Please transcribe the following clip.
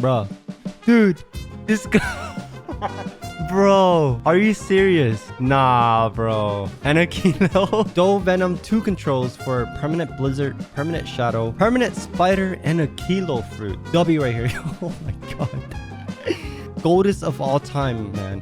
Bro. Dude, this guy... Bro, are you serious? Nah, bro. And a kilo. Dual Venom 2 controls for permanent blizzard, permanent shadow, permanent spider, and a kilo fruit. W right here. Oh my god. Goldest of all time, man.